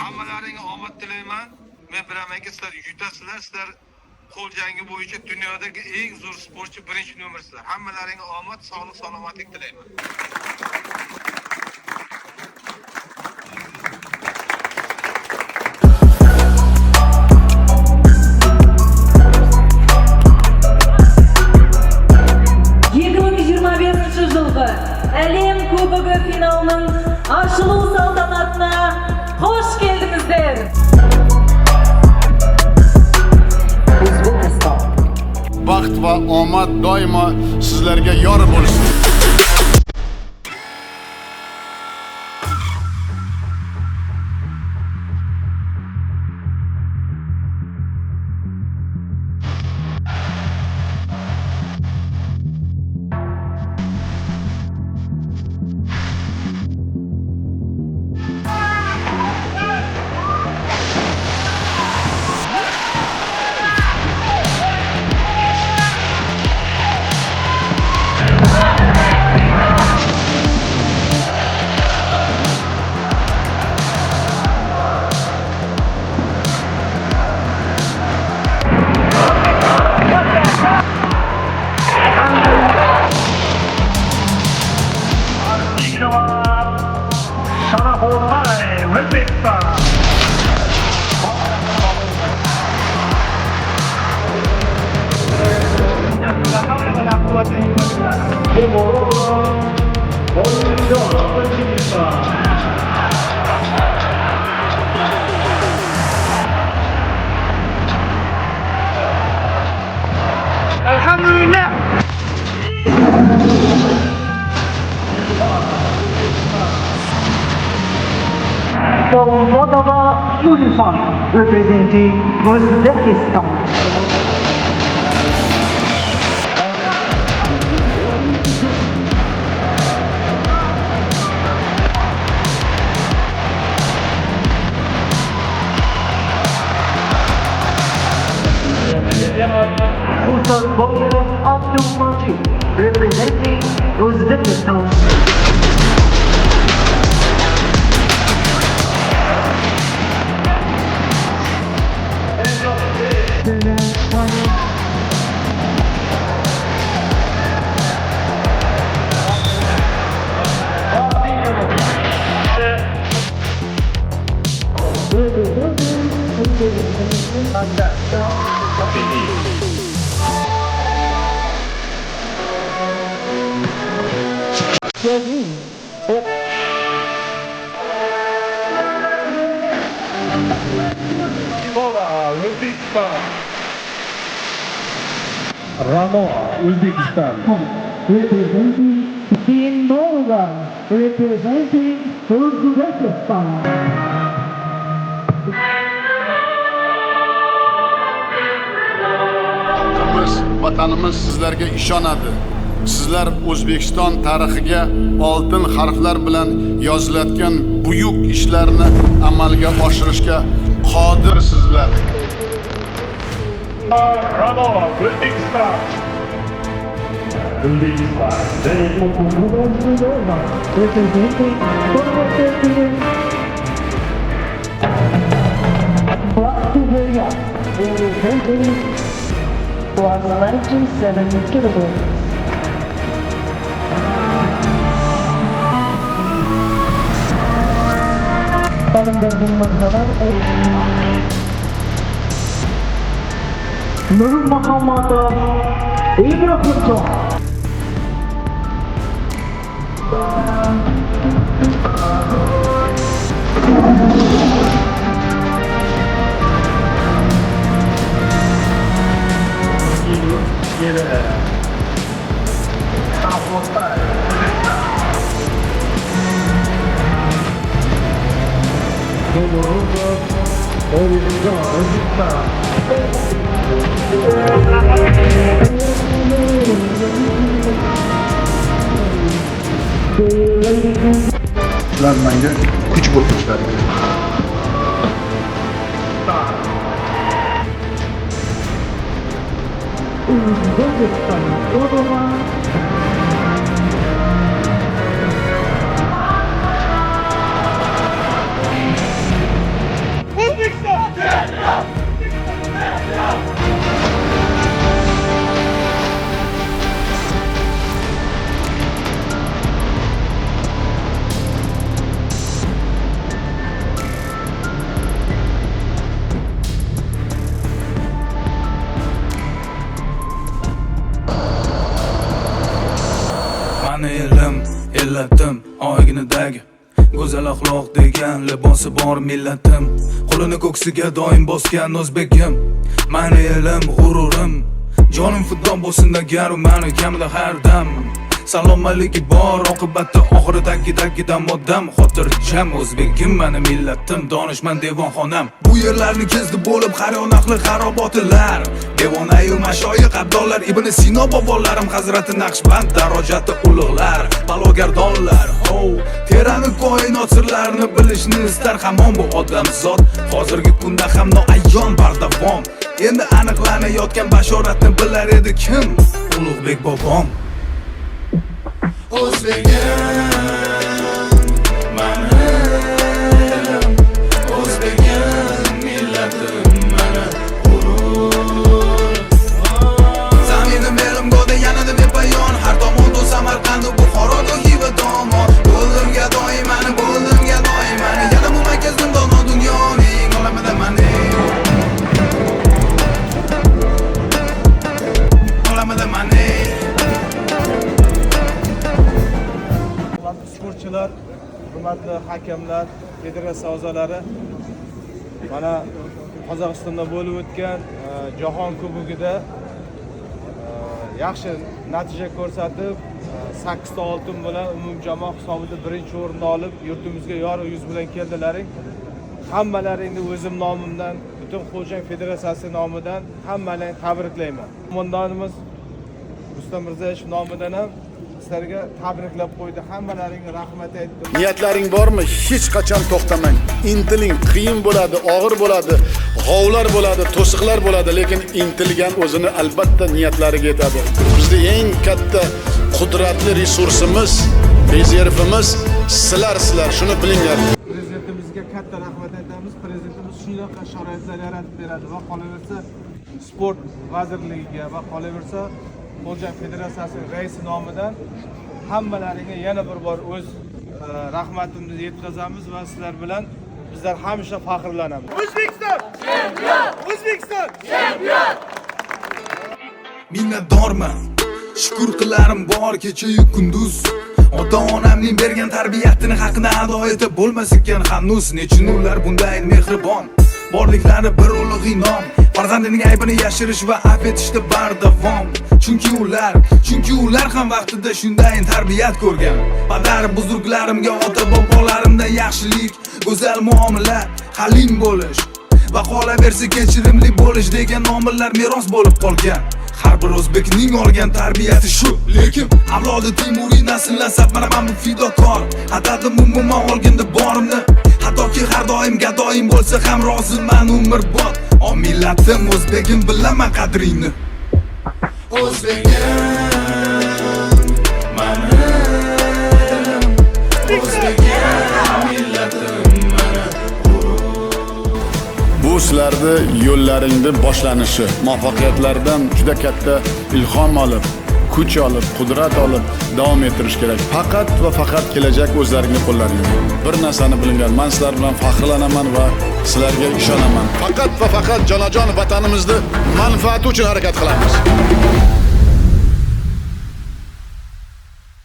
Hammalaringga omad tilayman. Men bilamanki sizlar yutasizlar. Sizlar qo'l jangi bo'yicha dunyodagi eng zo'r sportchi birinchi nomersizlar. Hammalaringga omad, sog'lik, salomatlik tilayman. Әлем Кубогы финалының ашылу салтанатына hoş geldinizler. Baxt va omad doimo sizlarga yor bo'lsin. Elhamdülillah. Moldova Yunifon representing Uzbekistan. Futbol Abdulmajid representing Uzbekistan. Ramo, Uzbekistan. Representing Moldova, representing Uzbekistan. Xalqimiz, vatanimiz sizlarga ishonadi. Sizlar O'zbekiston tarixiga oltin harflar bilan yozilayotgan buyuk ishlarni amalga oshirishga qodirsizlar. Ramo, Uzbekistan. Moldova, representing Uzbekistan. Latvia, representing 197 kilograms. Paling masalah Nur Muhammad Ibrahim. Ular menga kuch bo'lib ishladi. Uzbekistan, Moldova. millatim oynidagi go'zal axloq degan libosi bor millatim, qo'lini ko'ksiga doim bosgan o'zbegim, mani elim g'ururim, jonim fido bo'lsin agar mani kamida har dam. Salomatligi bor oqibatda oxiridagi-dagidan moddam, xotirjam o'zbegim mani millatim, donishmand devonxonam. Bu yerlarni kezdi bo'lib har yon ahli xarobotilar, devonayu mashoyiq abdollar, Ibn Sino bobolarim, Hazrati Naqshband darajati ulug'lar, balogardonlar. Terani koinot sirlarini bilishni istar hamon bu odamzod, hozirgi kunda ham noayyon bardavom. Endi aniqlanayotgan bashoratni bilar edi kim? Ulug'bek bobom. O'zbegim mani elim, o'zbegim millatim mani g'urur. Zaminim elim go'da yanada bepayon, har tomonda Samarqand u Buxoro Xiva tomon. Bo'ldim gadoy mani, bo'ldim gadoy mani, yana bu markazim dono dunyoning olamida mani, olamida mani. Sportchilar, hurmatli hakamlar, federatsiya a'zolari, mana Qozog'istonda bo'lib o'tgan Jahon Kubogida yaxshi natija ko'rsatib, 8 ta oltin bilan umumjamoa hisobida birinchi o'rinni olib, yurtimizga yorug' yuz bilan keldilaring. Hammalaringni o'zim nomimdan, butun Xo'jand federatsiyasi nomidan hammalaringni tabriklayman. Qo'mondonimiz Rustam Mirzayev nomidan ham sizlarga tabriklab qo'ydi. Hammalaringga rahmat aytdim. Niyatlaring bormi? Hech qachon to'xtamang. Intiling, qiyin bo'ladi, og'ir bo'ladi, g'ovlar bo'ladi, to'siqlar bo'ladi, lekin intilgan o'zini albatta niyatlariga yetadi. Bizning eng katta qudratli resursimiz, rezervimiz sizlar, shuni bilinglar. Prezidentimizga katta rahmat aytamiz. Prezidentimiz shunaqa sharoitlar yaratib beradi va qolaversa sport vazirligiga va qolaversa Xo'jand federatsiyasi raisi nomidan hammalaringga yana bir bor o'z rahmatimizni yetkazamiz va sizlar bilan bizlar hamisha faxrlanamiz. O'zbekiston chempion! O'zbekiston chempion! Minnatdorman, shukr qilarim bor kecha-yu kunduz. Ota-onamning bergan tarbiyatini haqini ado etib bo'lmas ekan hanuz. Nechun ular bunday mehribon, borliklari bir ulug' inom, farzandining aybini yashirish va afv etishda bardavom. Chunki ular ham vaqtida shunday tarbiyat ko'rgan. Padar buzurglarimga, ota bobolarimdan yaxshilik, go'zal muomala, halim bo'lish va qolaversa kechirimli bo'lish degan omillar meros bo'lib qolgan. Har bir o'zbekning olgan tarbiyati shu, lekin avlodi Timuriy nasllasab mana men bu fidokor. Atadim umuman olganda borimni, hattoki har doim gadoyim bo'lsa ham roziman umrbod. O millatim o'zbegim, bilaman qadringni. O'zbegim mani elim, o'zbegim millatim mani g'urur. Bu sizlarni yo'llaringni boshlanishi, muvaffaqiyatlardan juda katta ilhom olib, kuch olib, qudrat olib davom ettirish kerak. Faqat va faqat kelajak o'zlaringning qo'llaringda. Bir narsani bilinglar, men sizlar bilan faxrlanaman va sizlarga ishonaman. Faqat va faqat jonajon vatanimizni manfaati uchun harakat qilamiz.